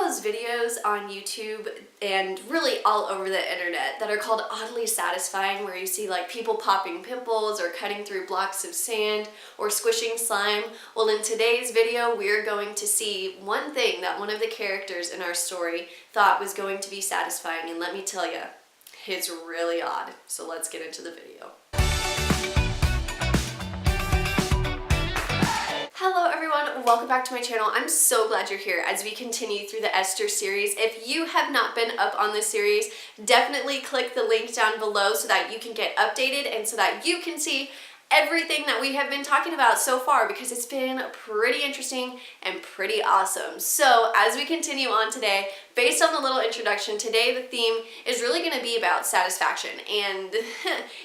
those videos on YouTube and really all over the internet that are called oddly satisfying, where you see like people popping pimples or cutting through blocks of sand or squishing slime? Well, in today's video, we're going to see one thing that one of the characters in our story thought was going to be satisfying, and let me tell you, it's really odd. So let's get into the video. Hello everyone, welcome back to my channel. I'm so glad you're here as we continue through the Esther series. If you have not been up on this series, definitely click the link down below so that you can get updated and so that you can see everything that we have been talking about so far, because it's been pretty interesting and pretty awesome. So as we continue on today, based on the little introduction, today the theme is really going to be about satisfaction, and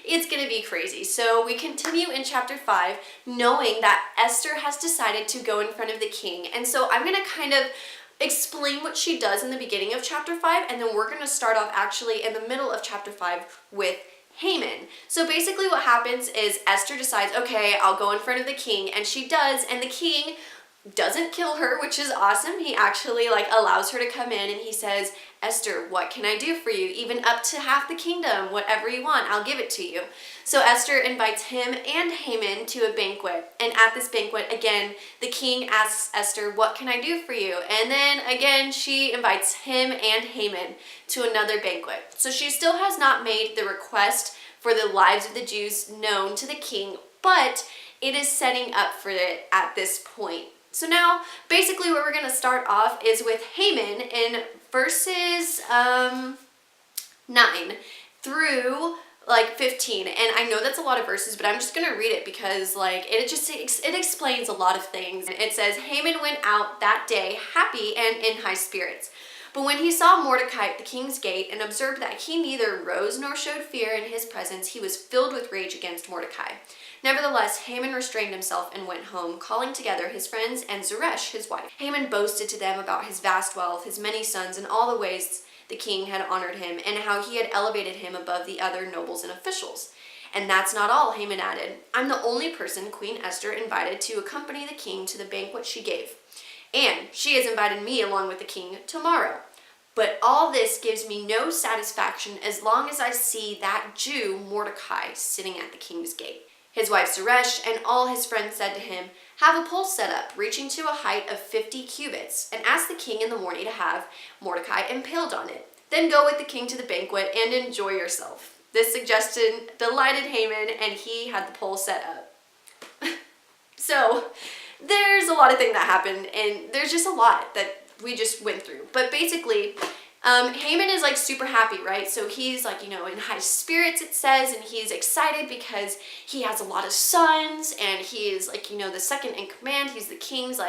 it's going to be crazy. So we continue in chapter 5 knowing that Esther has decided to go in front of the king, and so I'm going to kind of explain what she does in the beginning of chapter 5, and then we're going to start off actually in the middle of chapter 5 with Haman. So basically what happens is Esther decides, okay, I'll go in front of the king, and she does, and the king doesn't kill her, which is awesome. He actually allows her to come in, and he says, Esther, what can I do for you? Even up to half the kingdom, whatever you want, I'll give it to you. So Esther invites him and Haman to a banquet, and at this banquet, again, the king asks Esther, what can I do for you? And then again, she invites him and Haman to another banquet. So she still has not made the request for the lives of the Jews known to the king, but it is setting up for it at this point. So now, basically where we're going to start off is with Haman in verses 9 through 15, and I know that's a lot of verses, but I'm just going to read it because it explains a lot of things. It says, Haman went out that day happy and in high spirits. But when he saw Mordecai at the king's gate and observed that he neither rose nor showed fear in his presence, he was filled with rage against Mordecai. Nevertheless, Haman restrained himself and went home, calling together his friends and Zeresh, his wife. Haman boasted to them about his vast wealth, his many sons, and all the ways the king had honored him, and how he had elevated him above the other nobles and officials. And that's not all, Haman added. I'm the only person Queen Esther invited to accompany the king to the banquet she gave. And she has invited me along with the king tomorrow. But all this gives me no satisfaction as long as I see that Jew Mordecai sitting at the king's gate. His wife Zeresh and all his friends said to him, have a pole set up, reaching to a height of 50 cubits, and ask the king in the morning to have Mordecai impaled on it. Then go with the king to the banquet and enjoy yourself. This suggestion delighted Haman, and he had the pole set up. So there's a lot of things that happened, and there's just a lot that we just went through. But basically, Haman is super happy, right? So he's in high spirits, it says, and he's excited because he has a lot of sons, and he is the second in command. He's the king's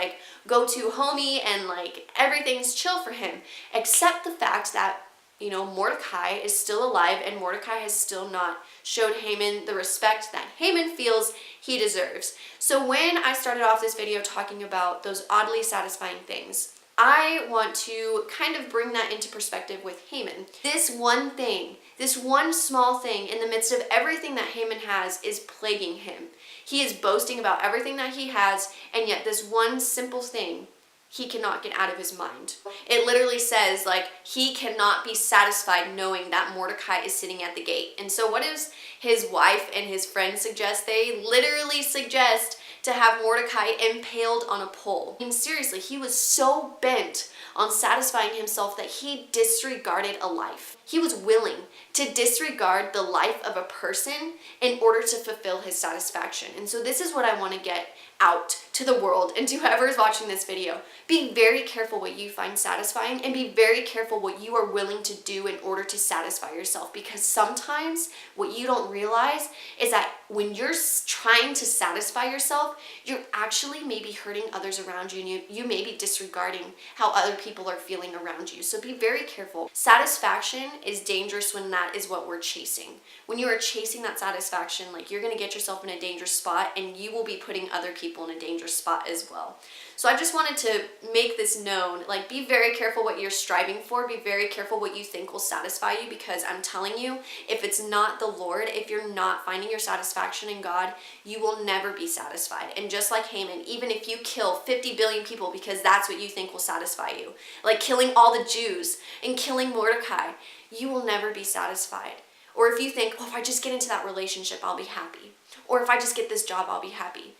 go-to homie, and everything's chill for him, except the fact that Mordecai is still alive, and Mordecai has still not showed Haman the respect that Haman feels he deserves. So when I started off this video talking about those oddly satisfying things, I want to kind of bring that into perspective with Haman. This one thing, this one small thing in the midst of everything that Haman has is plaguing him. He is boasting about everything that he has, and yet this one simple thing he cannot get out of his mind. It literally says he cannot be satisfied knowing that Mordecai is sitting at the gate. And so what does his wife and his friends suggest? They literally suggest to have Mordecai impaled on a pole. I mean, seriously, he was so bent on satisfying himself that he disregarded a life. He was willing to disregard the life of a person in order to fulfill his satisfaction. And so this is what I want to get out to the world and to whoever is watching this video. Be very careful what you find satisfying, and be very careful what you are willing to do in order to satisfy yourself, because sometimes what you don't realize is that when you're trying to satisfy yourself, you're actually maybe hurting others around you, and you may be disregarding how other people are feeling around you. So be very careful. Satisfaction is dangerous when that is what we're chasing. When you are chasing that satisfaction, you're going to get yourself in a dangerous spot, and you will be putting other people in a dangerous spot as well. So I just wanted to make this known, like be very careful what you're striving for, be very careful what you think will satisfy you, because I'm telling you, if it's not the Lord, if you're not finding your satisfaction in God, you will never be satisfied. And just like Haman, even if you kill 50 billion people because that's what you think will satisfy you, like killing all the Jews and killing Mordecai, you will never be satisfied. Or if you think, oh, if I just get into that relationship, I'll be happy. Or if I just get this job, I'll be happy.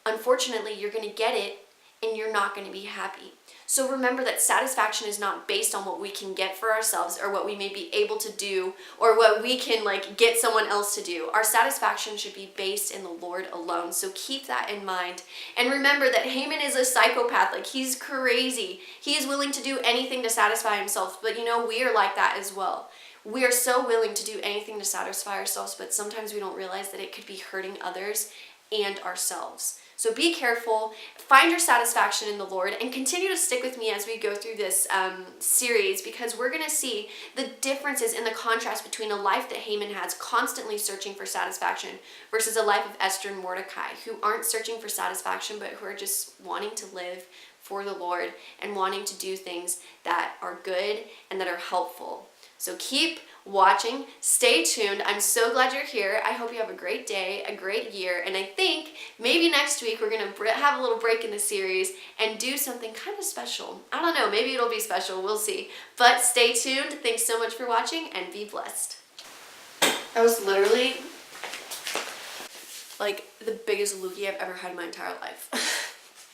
Unfortunately, you're going to get it and you're not going to be happy. So remember that satisfaction is not based on what we can get for ourselves or what we may be able to do or what we can like get someone else to do. Our satisfaction should be based in the Lord alone. So keep that in mind. And remember that Haman is a psychopath. Like, he's crazy. He is willing to do anything to satisfy himself. But you know, we are like that as well. We are so willing to do anything to satisfy ourselves, but sometimes we don't realize that it could be hurting others and ourselves. So be careful, find your satisfaction in the Lord, and continue to stick with me as we go through this series, because we're going to see the differences in the contrast between a life that Haman has, constantly searching for satisfaction, versus a life of Esther and Mordecai, who aren't searching for satisfaction, but who are just wanting to live for the Lord and wanting to do things that are good and that are helpful. So keep watching, stay tuned. I'm so glad you're here. I hope you have a great day, a great year, and I think maybe next week we're going to have a little break in the series and do something kind of special. I don't know, maybe it'll be special, we'll see. But stay tuned. Thanks so much for watching, and be blessed. That was literally like the biggest loogie I've ever had in my entire life.